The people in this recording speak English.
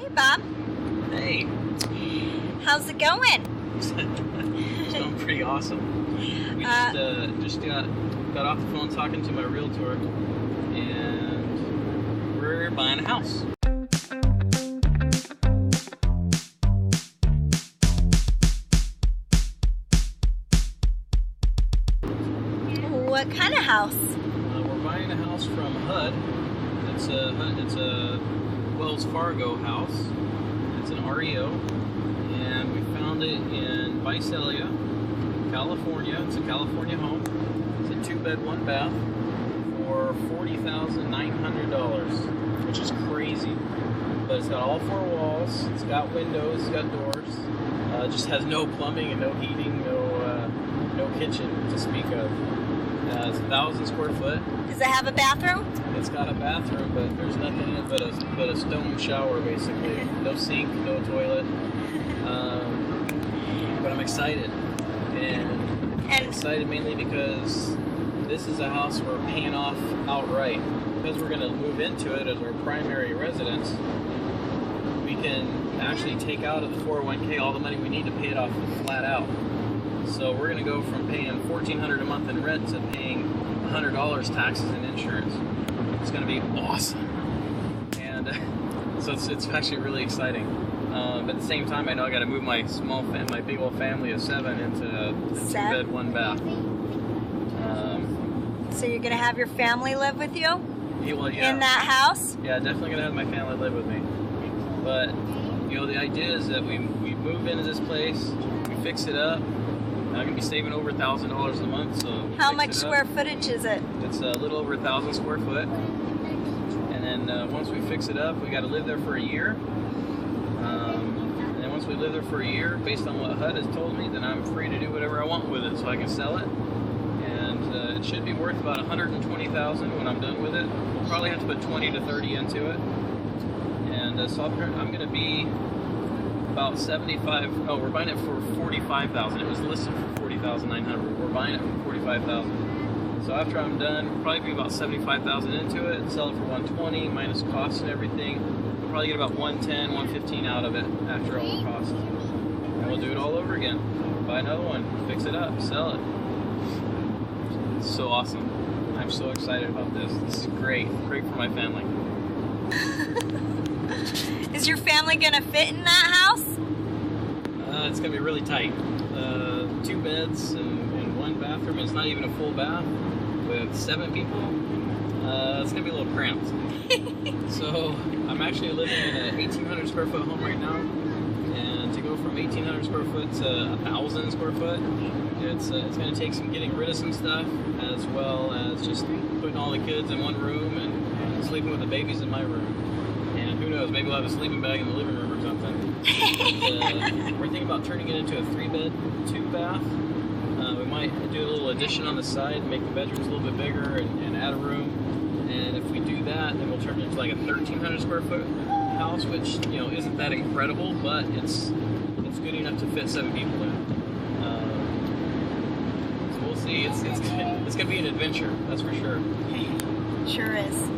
Hey, Bob. Hey. How's it going? It's going pretty awesome. We just got off the phone talking to my realtor, and we're buying a house. What kind of house? We're buying a house from HUD. It's a Wells Fargo house. It's an REO, and we found it in Visalia, California. It's a California home. It's a 2-bed, 1-bath for $40,900, which is crazy. But it's got all 4 walls. It's got windows. It's got doors. It just has no plumbing and no heating, no kitchen to speak of. It's 1,000 square foot. Does it have a bathroom? It's got a bathroom, but there's nothing in it but a stone shower, basically. No sink, no toilet. But I'm excited. And I'm excited mainly because this is a house we're paying off outright. Because we're going to move into it as our primary residence, we can actually take out of the 401k all the money we need to pay it off flat out. So we're going to go from paying $1,400 a month in rent to paying $100 taxes and insurance. It's going to be awesome. And so it's actually really exciting. But at the same time, I know I got to move my big old family of 7 into a 2-bed, 1-bath. So you're going to have your family live with you? Yeah. In that house? Yeah, definitely going to have my family live with me. But, the idea is that we move into this place, we fix it up. I'm going to be saving over $1,000 a month. So how much square footage is it? It's a little over 1,000 square foot. And then once we fix it up, we got to live there for a year. And then once we live there for a year, based on what HUD has told me, then I'm free to do whatever I want with it. So I can sell it. And it should be worth about $120,000 when I'm done with it. We'll probably have to put 20 to 30 into it. And so I'm going to be about 75. Oh, we're buying it for $45,000. It was listed for $40,900. We're buying it for $45,000. So after I'm done, we'll probably be about $75,000 into it and sell it for $120 minus costs and everything. We'll probably get about $110, $115 out of it after all the costs. And we'll do it all over again. Buy another one, fix it up, sell it. It's so awesome. I'm so excited about this. This is great. Great for my family. Is your family going to fit in that house? It's going to be really tight. 2 beds and 1 bathroom. It's not even a full bath with 7 people. It's going to be a little cramped. So I'm actually living in an 1,800 square foot home right now. And to go from 1,800 square foot to 1,000 square foot, it's going to take some getting rid of some stuff, as well as just putting all the kids in one room and sleeping with the babies in my room. And who knows, maybe we'll have a sleeping bag in the living room or something. But, we're thinking about turning it into a 3-bed, 2-bath. We might do a little addition on the side, make the bedrooms a little bit bigger and add a room. And if we do that, then we'll turn it into like a 1,300 square foot house, which isn't that incredible, but it's good enough to fit 7 people in. So we'll see. It's gonna be an adventure, that's for sure. Sure is.